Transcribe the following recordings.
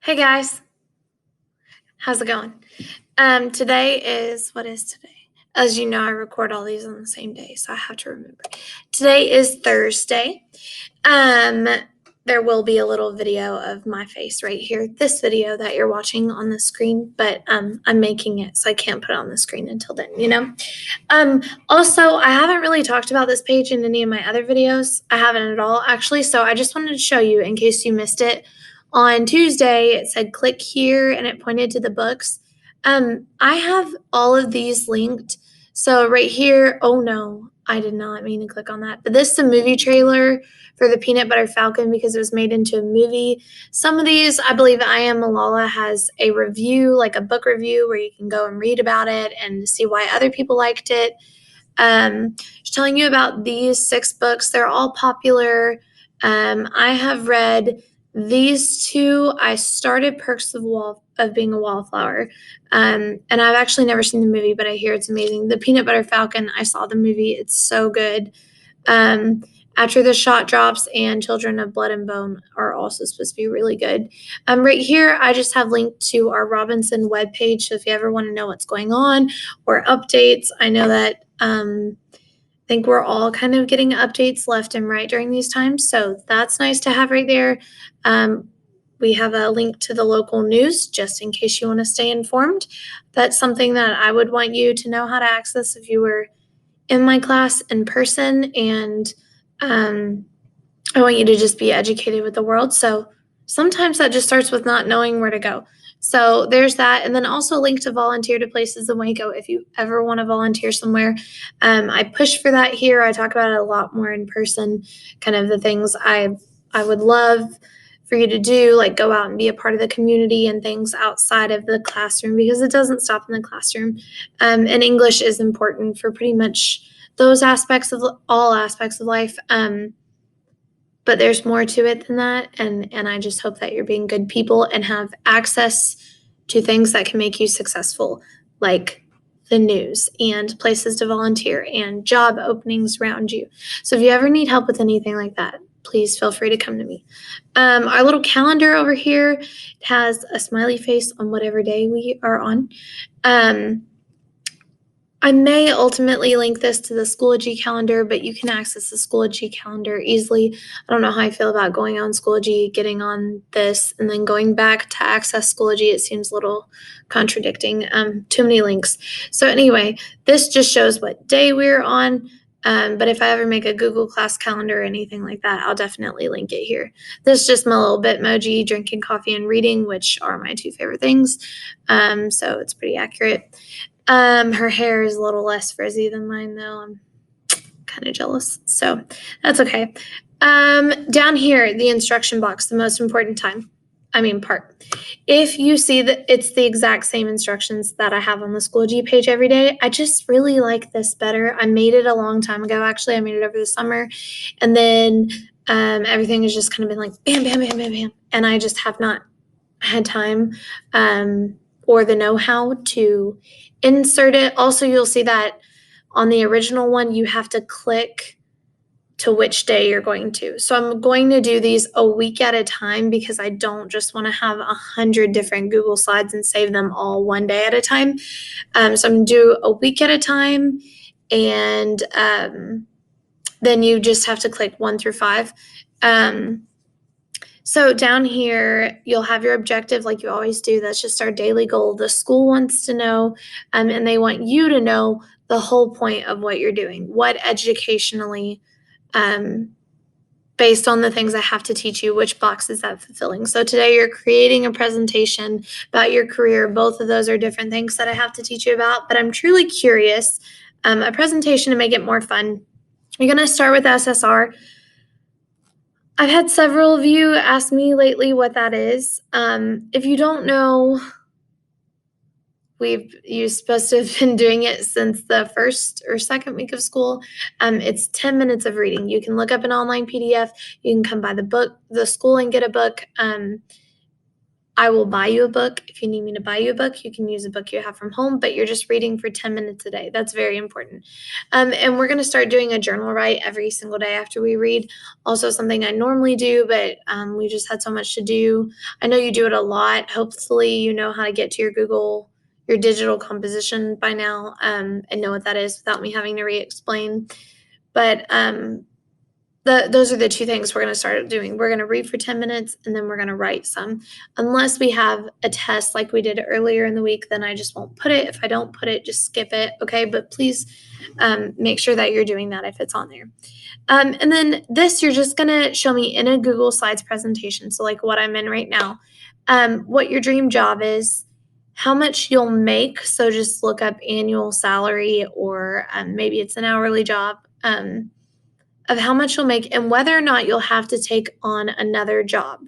Hey guys, how's it going? Today is what is today? As you know, I record all these on the same day, so I have to remember. Today is Thursday. Um, there will be a little video of my face right here. This video that you're watching on the screen, but I'm making it, so I can't put it on the screen until then. Also, I haven't really talked about this page in any of my other videos. I haven't at all, actually, so I just wanted to show you in case you missed it. On Tuesday, it said click here and it pointed to the books. I have all of these linked. So right here, oh no, I did not mean to click on that. But this is a movie trailer for the Peanut Butter Falcon because it was made into a movie. Some of these, I believe I Am Malala has a review, like a book review, where you can go and read about it and see why other people liked it. Just telling you about these 6 books. They're all popular. I have read these 2. I started Perks of Being a Wallflower, and I've actually never seen the movie, but I hear it's amazing. The Peanut Butter Falcon, I saw the movie. It's so good. After the Shot Drops and Children of Blood and Bone are also supposed to be really good. Right here, I just have linked to our Robinson webpage, so if you ever want to know what's going on or updates, I know that I think we're all kind of getting updates left and right during these times, so that's nice to have right there. We have a link to the local news just in case you want to stay informed. That's something that I would want you to know how to access if you were in my class in person, and I want you to just be educated with the world. So sometimes that just starts with not knowing where to go. So there's that. And then also link to volunteer to places in Waco if you ever want to volunteer somewhere. I push for that here. I talk about it a lot more in person, kind of the things I would love for you to do, like go out and be a part of the community and things outside of the classroom, because it doesn't stop in the classroom. And English is important for pretty much those aspects of all aspects of life. But there's more to it than that, and I just hope that you're being good people and have access to things that can make you successful, like the news and places to volunteer and job openings around you. So if you ever need help with anything like that, please feel free to come to me. Our little calendar over here has a smiley face on whatever day we are on. I may ultimately link this to the Schoology calendar, but you can access the Schoology calendar easily. I don't know how I feel about going on Schoology, getting on this, and then going back to access Schoology. It seems a little contradicting. Too many links. So anyway, this just shows what day we're on. But if I ever make a Google Class calendar or anything like that, I'll definitely link it here. This is just my little Bitmoji, drinking coffee and reading, which are my 2 favorite things. So it's pretty accurate. Her hair is a little less frizzy than mine, though. I'm kind of jealous, so that's okay. Down here, the instruction box, the most important part. If you see that it's the exact same instructions that I have on the Schoology page every day, I just really like this better. I made it a long time ago, actually. I made it over the summer, and then everything has just kind of been like bam, bam, bam, bam, bam, and I just have not had time or the know-how to insert it. Also, you'll see that on the original one, you have to click to which day you're going to. So I'm going to do these a week at a time because I don't just want to have 100 different Google Slides and save them all one day at a time. So I'm going to do a week at a time, and then you just have to click 1 through 5. So down here, you'll have your objective like you always do. That's just our daily goal. The school wants to know, and they want you to know the whole point of what you're doing. What educationally, based on the things I have to teach you, which box is that fulfilling? So today you're creating a presentation about your career. Both of those are different things that I have to teach you about, but I'm truly curious. A presentation to make it more fun. You're going to start with SSR. I've had several of you ask me lately what that is. If you don't know, you're supposed to have been doing it since the first or second week of school. It's 10 minutes of reading. You can look up an online PDF. You can come by the school and get a book. I will buy you a book. If you need me to buy you a book, you can use a book you have from home, but you're just reading for 10 minutes a day. That's very important. And we're going to start doing a journal write every single day after we read. Also, something I normally do, but we just had so much to do. I know you do it a lot. Hopefully, you know how to get to your digital composition by now, and know what that is without me having to re-explain. But those are the two things we're going to start doing. We're going to read for 10 minutes and then we're going to write some. Unless we have a test like we did earlier in the week, then I just won't put it. If I don't put it, just skip it. Okay. But please make sure that you're doing that if it's on there. And then this, you're just going to show me in a Google Slides presentation. So, like what I'm in right now, what your dream job is, how much you'll make. So, just look up annual salary, or maybe it's an hourly job. Of how much you'll make and whether or not you'll have to take on another job.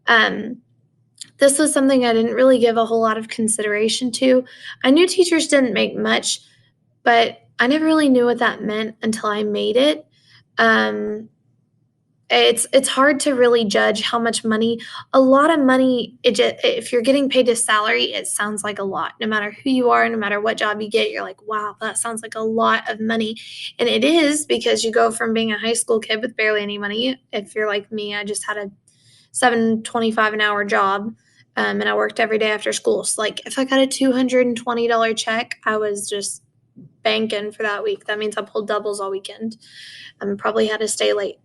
This was something I didn't really give a whole lot of consideration to. I knew teachers didn't make much, but I never really knew what that meant until I made it. It's hard to really judge how much money. A lot of money, if you're getting paid a salary, it sounds like a lot. No matter who you are, no matter what job you get, you're like, wow, that sounds like a lot of money. And it is, because you go from being a high school kid with barely any money. If you're like me, I just had a $7.25 an hour job, and I worked every day after school. So like if I got a $220 check, I was just banking for that week. That means I pulled doubles all weekend. Probably had to stay late.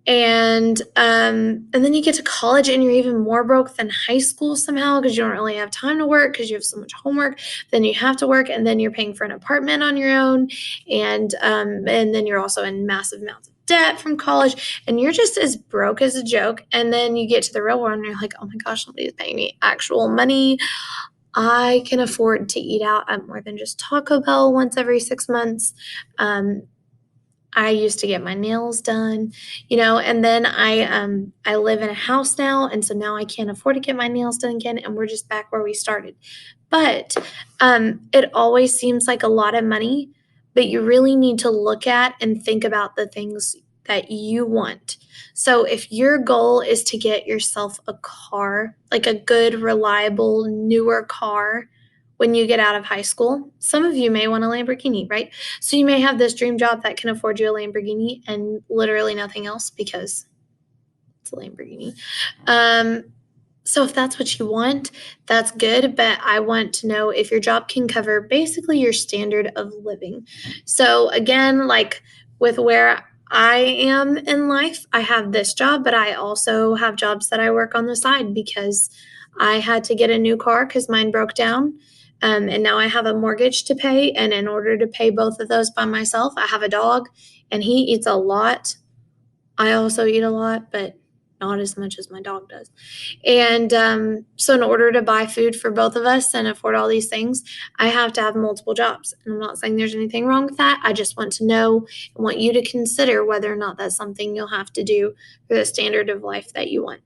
And then you get to college and you're even more broke than high school somehow, because you don't really have time to work because you have so much homework. Then you have to work, and then you're paying for an apartment on your own, and then you're also in massive amounts of debt from college, and you're just as broke as a joke. And then you get to the real world and you're like, oh my gosh, somebody's paying me actual money. I can afford to eat out at more than just Taco Bell once every 6 months. I used to get my nails done, and then I live in a house now, and so now I can't afford to get my nails done again, and we're just back where we started. But it always seems like a lot of money, but you really need to look at and think about the things that you want. So if your goal is to get yourself a car, like a good, reliable, newer car, when you get out of high school, some of you may want a Lamborghini, right? So you may have this dream job that can afford you a Lamborghini and literally nothing else because it's a Lamborghini. So if that's what you want, that's good. But I want to know if your job can cover basically your standard of living. So again, like with where I am in life, I have this job, but I also have jobs that I work on the side because I had to get a new car because mine broke down. And now I have a mortgage to pay. And in order to pay both of those by myself, I have a dog and he eats a lot. I also eat a lot, but not as much as my dog does. And so, in order to buy food for both of us and afford all these things, I have to have multiple jobs. And I'm not saying there's anything wrong with that. I just want to know and want you to consider whether or not that's something you'll have to do for the standard of life that you want.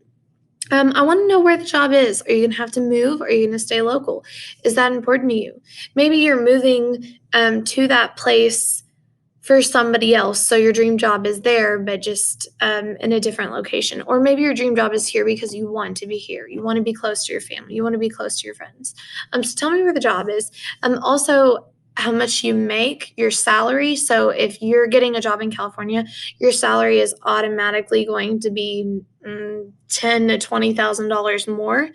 I want to know where the job is. Are you going to have to move? Or are you going to stay local? Is that important to you? Maybe you're moving to that place for somebody else. So your dream job is there, but just in a different location. Or maybe your dream job is here because you want to be here. You want to be close to your family. You want to be close to your friends. So tell me where the job is. Also, how much you make, your salary. So if you're getting a job in California, your salary is automatically going to be $10,000 to $20,000 more.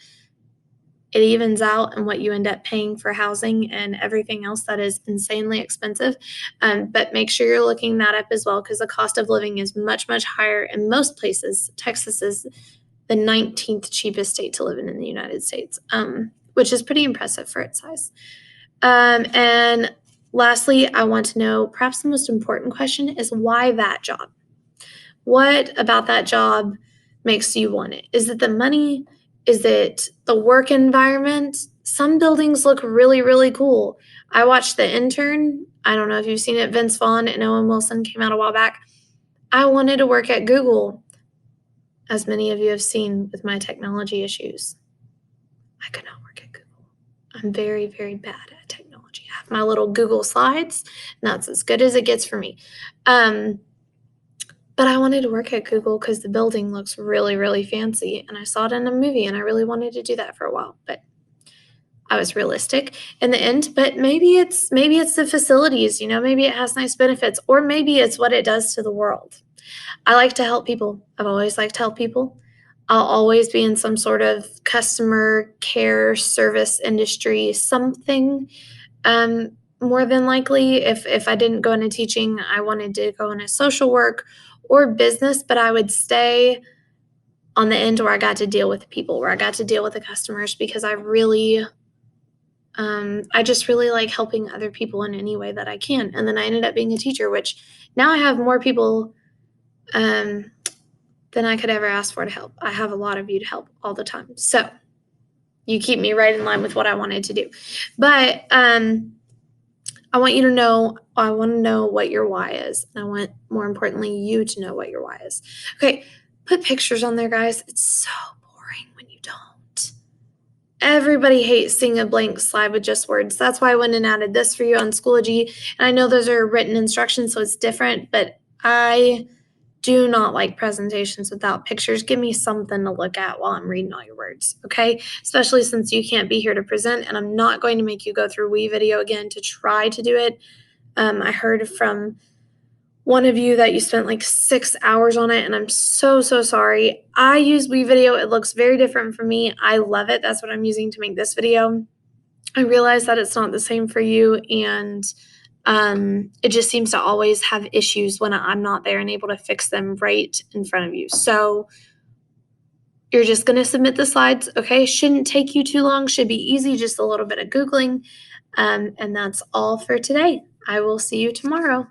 It evens out in what you end up paying for housing and everything else that is insanely expensive. But make sure you're looking that up as well, because the cost of living is much, much higher in most places. Texas is the 19th cheapest state to live in the United States, which is pretty impressive for its size. And lastly, I want to know, perhaps the most important question is, why that job? What about that job makes you want it? Is it the money? Is it the work environment? Some buildings look really, really cool. I watched The Intern. I don't know if you've seen it. Vince Vaughn and Owen Wilson came out a while back. I wanted to work at Google, as many of you have seen with my technology issues. I could not work at Google. I'm very, very bad at technology. I have my little Google Slides, and that's as good as it gets for me. But I wanted to work at Google because the building looks really, really fancy, and I saw it in a movie, and I really wanted to do that for a while, but I was realistic in the end. But maybe it's the facilities, maybe it has nice benefits, or maybe it's what it does to the world. I like to help people. I've always liked to help people. I'll always be in some sort of customer care service industry, something. More than likely, if I didn't go into teaching, I wanted to go into social work or business, but I would stay on the end where I got to deal with people, where I got to deal with the customers, because I just really like helping other people in any way that I can. And then I ended up being a teacher, which now I have more people than I could ever ask for to help. I have a lot of you to help all the time. So you keep me right in line with what I wanted to do. But I want to know what your why is. And I want, more importantly, you to know what your why is. Okay, put pictures on there, guys. It's so boring when you don't. Everybody hates seeing a blank slide with just words. That's why I went and added this for you on Schoology. And I know those are written instructions, so it's different, but I do not like presentations without pictures. Give me something to look at while I'm reading all your words, okay? Especially since you can't be here to present, and I'm not going to make you go through WeVideo again to try to do it. I heard from one of you that you spent like 6 hours on it, and I'm so, so sorry. I use WeVideo. It looks very different for me. I love it. That's what I'm using to make this video. I realize that it's not the same for you, and it just seems to always have issues when I'm not there and able to fix them right in front of you. So you're just going to submit the slides, okay? Shouldn't take you too long. Should be easy, just a little bit of Googling. And that's all for today. I will see you tomorrow.